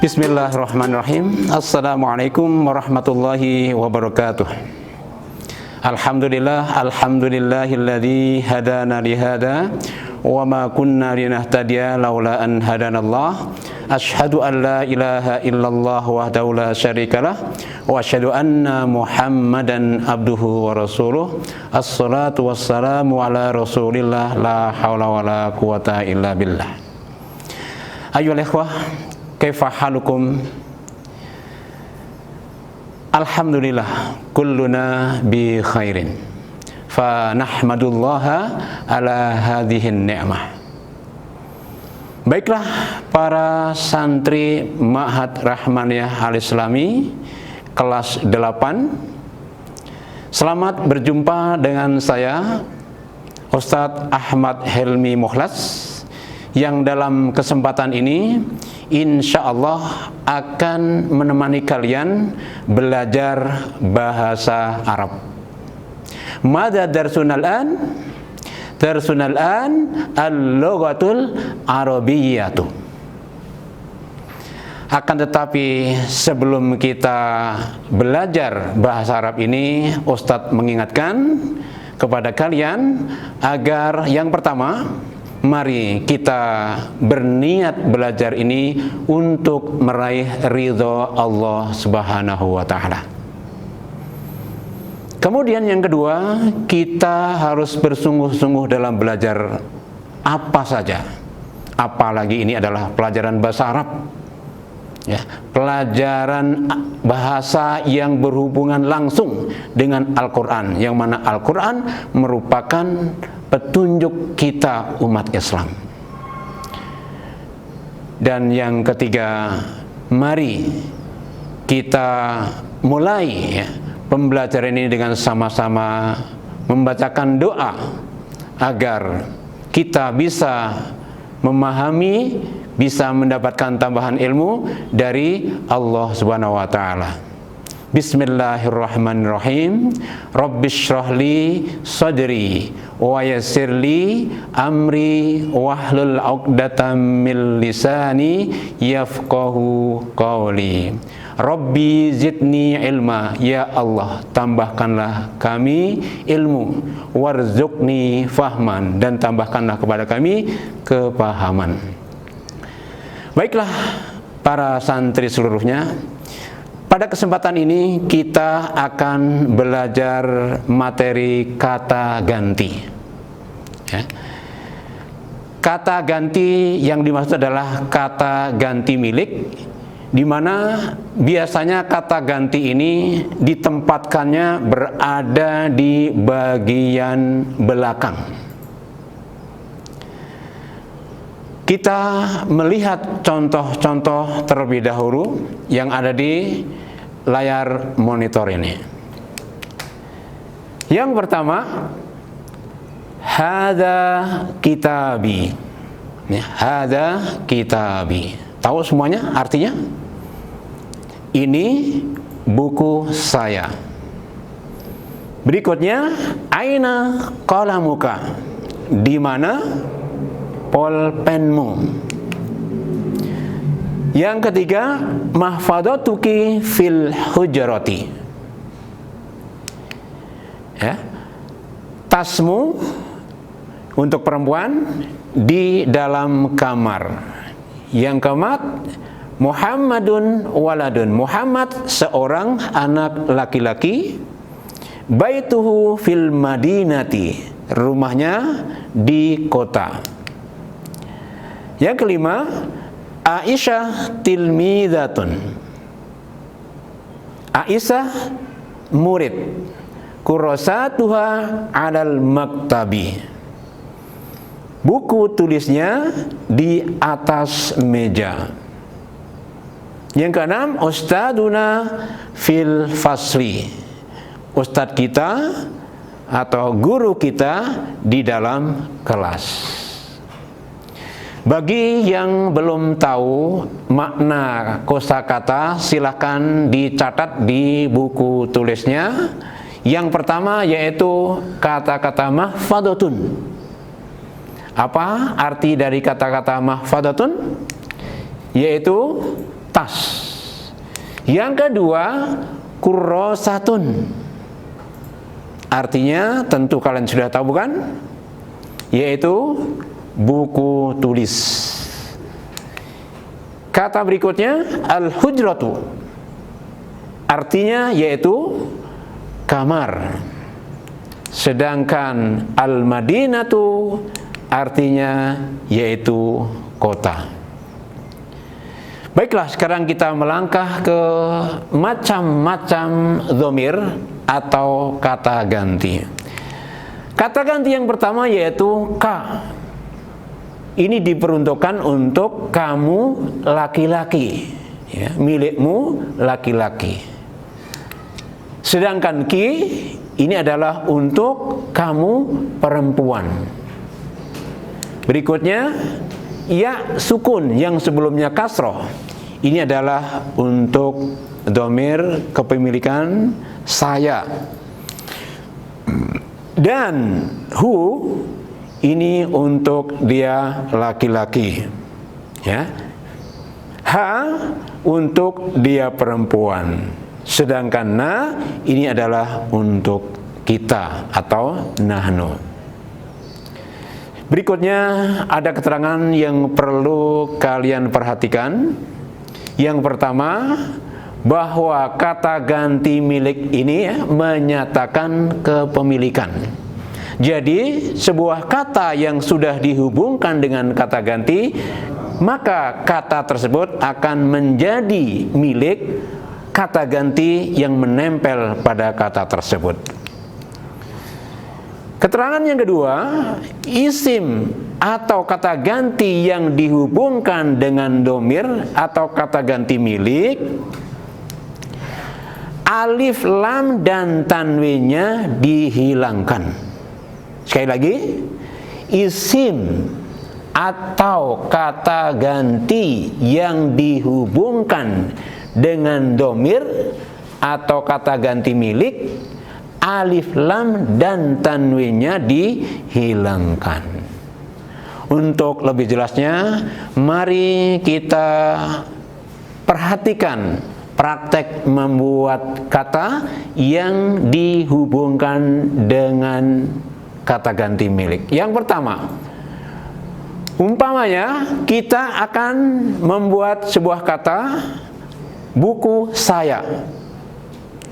Bismillahirrahmanirrahim. Assalamualaikum warahmatullahi wabarakatuh. Alhamdulillahilladzi hadana lihada wa ma kunna linahtadiya laula an hadanallah. Asyhadu an la ilaha illallah wahdahu la syarikalah wa asyhadu anna Muhammadan abduhu wa rasuluh. Assalatu wassalamu ala Rasulillah la haula wala quwata illa billah. Ayyuhal ikhwah, kaifa halukum? Alhamdulillah kulluna bi khairin fa nahmadullaha ala hadhihin ni'mah. Baiklah para santri Ma'had Rahmaniyah Al-Islami kelas 8, selamat berjumpa dengan saya Ustadz Ahmad Helmi Mukhlas, yang dalam kesempatan ini insya Allah akan menemani kalian belajar bahasa Arab. Mada darsunal an? Darsunal an al-lughatul arabiyyatu. Akan tetapi sebelum kita belajar bahasa Arab ini, Ustadz mengingatkan kepada kalian agar yang pertama, mari kita berniat belajar ini untuk meraih ridho Allah Subhanahu wa ta'ala. Kemudian yang kedua, kita harus bersungguh-sungguh dalam belajar apa saja. Apalagi ini adalah pelajaran bahasa Arab, ya, pelajaran bahasa yang berhubungan langsung dengan Al-Quran, yang mana Al-Quran merupakan petunjuk kita umat Islam. Dan yang ketiga, mari kita mulai, ya, pembelajaran ini dengan sama-sama membacakan doa agar kita bisa memahami, bisa mendapatkan tambahan ilmu dari Allah Subhanahu wa ta'ala. Bismillahirrahmanirrahim. Rabbishrahli sadri wa yassirli amri wahlul 'uqdatam min lisani yafqahu qawli. Rabbi zidni ilma, ya Allah tambahkanlah kami ilmu, warzuqni fahman, dan tambahkanlah kepada kami kepahaman. Baiklah para santri seluruhnya, pada kesempatan ini kita akan belajar materi kata ganti, ya. Kata ganti yang dimaksud adalah kata ganti milik, di mana biasanya kata ganti ini ditempatkannya berada di bagian belakang. Kita melihat contoh-contoh terlebih dahulu yang ada di layar monitor ini. Yang pertama, hadza kitabi. Hadza kitabi. Tahu semuanya artinya? Ini buku saya. Berikutnya, aina qalamuka? Di mana pulpenmu? Yang ketiga, mahfadatuki fil hujrati. Ya. Tasmu untuk perempuan di dalam kamar. Yang keempat, Muhammadun waladun. Muhammad seorang anak laki-laki. Baituhu fil madinati. Rumahnya di kota. Yang kelima, Aisyah tilmidatun. Aisyah murid. Kurasatuha alal maktabi. Buku tulisnya di atas meja. Yang keenam, ustaduna fil fasli. Ustadz kita atau guru kita di dalam kelas. Bagi yang belum tahu makna kosakata, silakan dicatat di buku tulisnya. Yang pertama yaitu kata-kata mahfadatun. Apa arti dari kata-kata mahfadatun? Yaitu tas. Yang kedua, kurrosatun. Artinya tentu kalian sudah tahu bukan? Yaitu buku tulis. Kata berikutnya al-hujratu. Artinya yaitu kamar. Sedangkan al-madinatu artinya yaitu kota. Baiklah, sekarang kita melangkah ke macam-macam dhamir atau kata ganti. Kata ganti yang pertama yaitu ka. Ini diperuntukkan untuk kamu laki-laki, ya, milikmu laki-laki. Sedangkan ki ini adalah untuk kamu perempuan. Berikutnya ya sukun yang sebelumnya kasroh. Ini adalah untuk dhamir kepemilikan saya. Dan hu ini untuk dia laki-laki, ya. Ha untuk dia perempuan. Sedangkan na ini adalah untuk kita atau nahnu. Berikutnya ada keterangan yang perlu kalian perhatikan. Yang pertama, bahwa kata ganti milik ini ya, menyatakan kepemilikan. Jadi sebuah kata yang sudah dihubungkan dengan kata ganti, maka kata tersebut akan menjadi milik kata ganti yang menempel pada kata tersebut. Keterangan yang kedua, isim atau kata ganti yang dihubungkan dengan dhamir atau kata ganti milik, alif, lam, dan tanwinnya dihilangkan. Sekali lagi, isim atau kata ganti yang dihubungkan dengan dhamir atau kata ganti milik, alif, lam, dan tanwinnya dihilangkan. Untuk lebih jelasnya, mari kita perhatikan praktek membuat kata yang dihubungkan dengan kata ganti milik. Yang pertama, umpamanya kita akan membuat sebuah kata buku saya,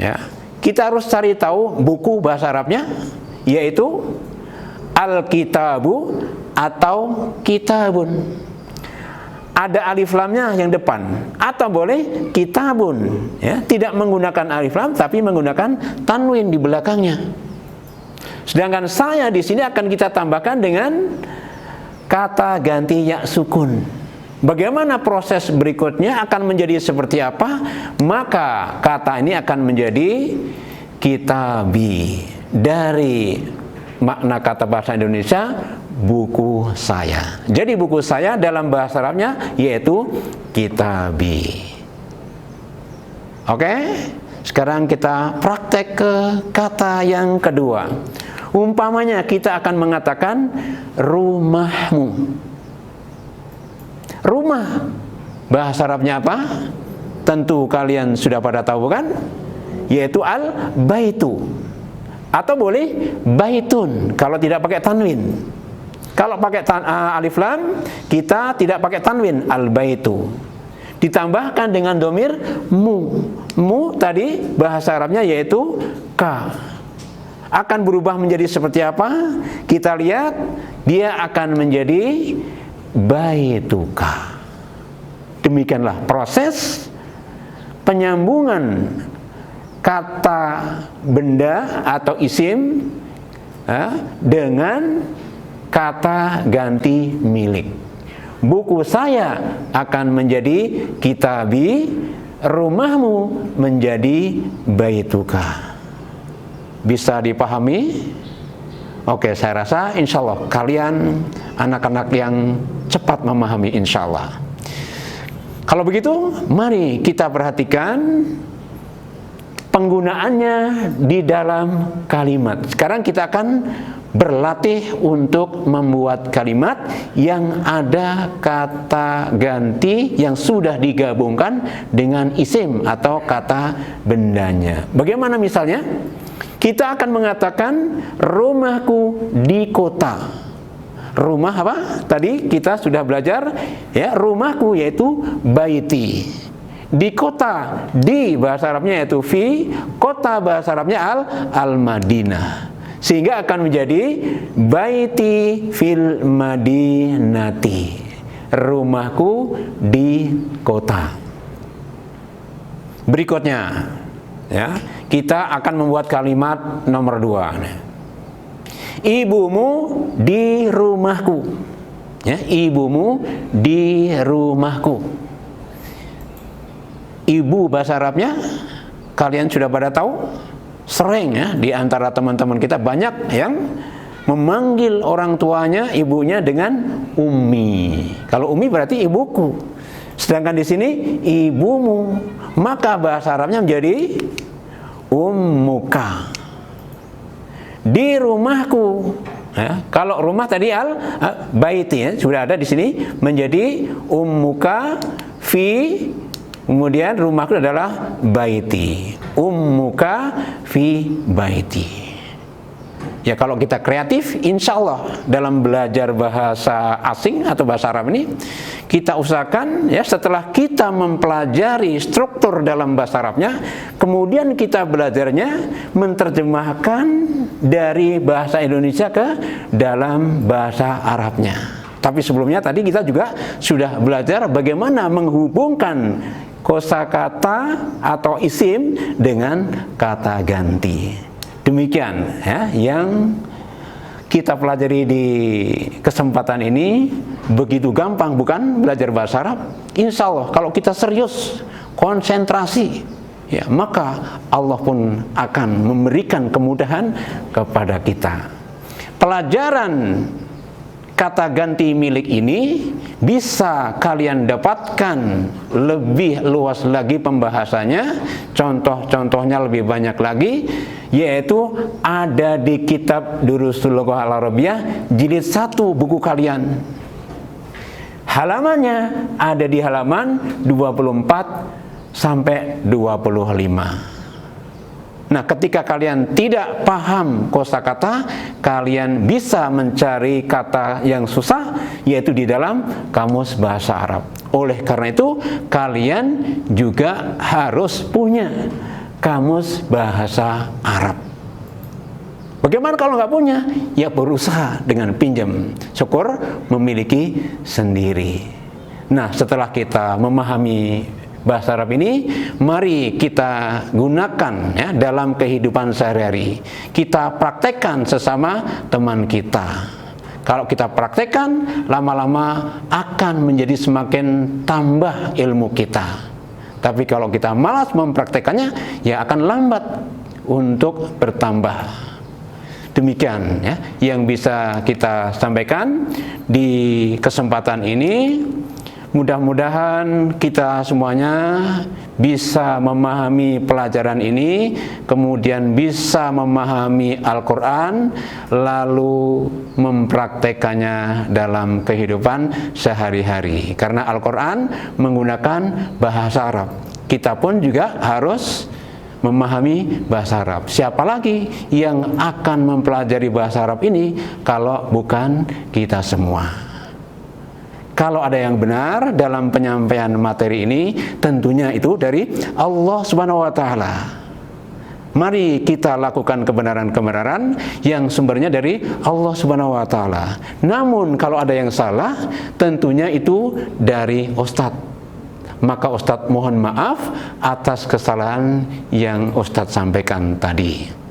ya. Kita harus cari tahu buku bahasa Arabnya, yaitu al-kitabu atau kitabun. Ada alif lamnya yang depan, atau boleh kitabun, ya, tidak menggunakan alif lam tapi menggunakan tanwin di belakangnya. Sedangkan saya di sini akan kita tambahkan dengan kata ganti ya sukun. Bagaimana proses berikutnya akan menjadi seperti apa? Maka kata ini akan menjadi kitabi. Dari makna kata bahasa Indonesia, buku saya. Jadi buku saya dalam bahasa Arabnya yaitu kitabi. Oke? Sekarang kita praktek ke kata yang kedua. Umpamanya kita akan mengatakan rumahmu. Rumah bahasa Arabnya apa? Tentu kalian sudah pada tahu kan? Yaitu al-baitu. Atau boleh baitun kalau tidak pakai tanwin. Kalau pakai alif lam, kita tidak pakai tanwin, al-baitu. Ditambahkan dengan domir mu. Mu tadi bahasa Arabnya yaitu ka. Akan berubah menjadi seperti apa? Kita lihat, dia akan menjadi baituka. Demikianlah proses penyambungan kata benda atau isim dengan kata ganti milik. Buku saya akan menjadi kitabi, rumahmu menjadi baituka. Bisa dipahami? Oke, saya rasa insya Allah kalian anak-anak yang cepat memahami insya Allah. Kalau begitu, mari kita perhatikan penggunaannya di dalam kalimat. Sekarang kita akan berlatih untuk membuat kalimat yang ada kata ganti yang sudah digabungkan dengan isim atau kata bendanya. Bagaimana misalnya? Kita akan mengatakan rumahku di kota. Rumah apa? Tadi kita sudah belajar ya, rumahku yaitu baiti. Di kota, di bahasa Arabnya yaitu fi, kota bahasa Arabnya al-Madinah. Sehingga akan menjadi baiti fil madinati, rumahku di kota. Berikutnya ya, kita akan membuat kalimat nomor 2. Ibumu di rumahku ya, ibumu di rumahku. Ibu bahasa Arabnya kalian sudah pada tahu. Sering ya, di antara teman-teman kita banyak yang memanggil orang tuanya, ibunya dengan ummi. Kalau ummi berarti ibuku. Sedangkan di sini ibumu, maka bahasa Arabnya menjadi ummuka. Di rumahku. Ya, kalau rumah tadi baiti ya, sudah ada di sini menjadi ummuka fi. Kemudian rumahku adalah baiti. Ummuka fi baiti. Ya kalau kita kreatif, insya Allah dalam belajar bahasa asing atau bahasa Arab ini, kita usahakan ya setelah kita mempelajari struktur dalam bahasa Arabnya, kemudian kita belajarnya menerjemahkan dari bahasa Indonesia ke dalam bahasa Arabnya. Tapi sebelumnya tadi kita juga sudah belajar bagaimana menghubungkan kosakata atau isim dengan kata ganti. Demikian ya yang kita pelajari di kesempatan ini. Begitu gampang bukan belajar bahasa Arab? Insya Allah kalau kita serius, konsentrasi ya, maka Allah pun akan memberikan kemudahan kepada kita. Pelajaran kata ganti milik ini bisa kalian dapatkan lebih luas lagi pembahasannya, contoh-contohnya lebih banyak lagi, yaitu ada di kitab Durusul Lughah Al-Arabiyah jilid 1 buku kalian. Halamannya ada di halaman 24 sampai 25. Nah, ketika kalian tidak paham kosakata, kalian bisa mencari kata yang susah, yaitu di dalam kamus bahasa Arab. Oleh karena itu, kalian juga harus punya kamus bahasa Arab. Bagaimana kalau nggak punya? Ya berusaha dengan pinjam. Syukur memiliki sendiri. Nah, setelah kita memahami bahasa Arab ini, mari kita gunakan ya dalam kehidupan sehari-hari. Kita praktekkan sesama teman kita. Kalau kita praktekkan, lama-lama akan menjadi semakin tambah ilmu kita. Tapi kalau kita malas mempraktekannya, ya akan lambat untuk bertambah. Demikian ya yang bisa kita sampaikan di kesempatan ini. Mudah-mudahan kita semuanya bisa memahami pelajaran ini, kemudian bisa memahami Al-Quran, lalu mempraktekannya dalam kehidupan sehari-hari. Karena Al-Quran menggunakan bahasa Arab. Kita pun juga harus memahami bahasa Arab. Siapa lagi yang akan mempelajari bahasa Arab ini kalau bukan kita semua? Kalau ada yang benar dalam penyampaian materi ini, tentunya itu dari Allah Subhanahu wa Ta'ala. Mari kita lakukan kebenaran-kebenaran yang sumbernya dari Allah Subhanahu wa Ta'ala. Namun kalau ada yang salah, tentunya itu dari Ustadz. Maka Ustadz mohon maaf atas kesalahan yang Ustadz sampaikan tadi.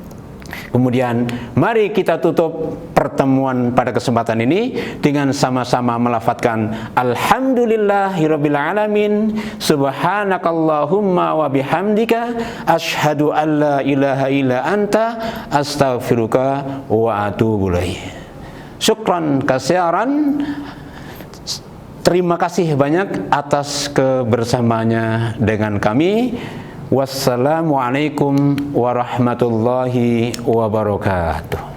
Kemudian mari kita tutup pertemuan pada kesempatan ini dengan sama-sama melafadzkan Alhamdulillahirabbil alamin, subhanakallahumma wa bihamdika asyhadu an la ilaha illa anta astaghfiruka wa atubu ilaik. Syukran katsiran. Terima kasih banyak atas kebersamaannya dengan kami. Wassalamualaikum warahmatullahi wabarakatuh.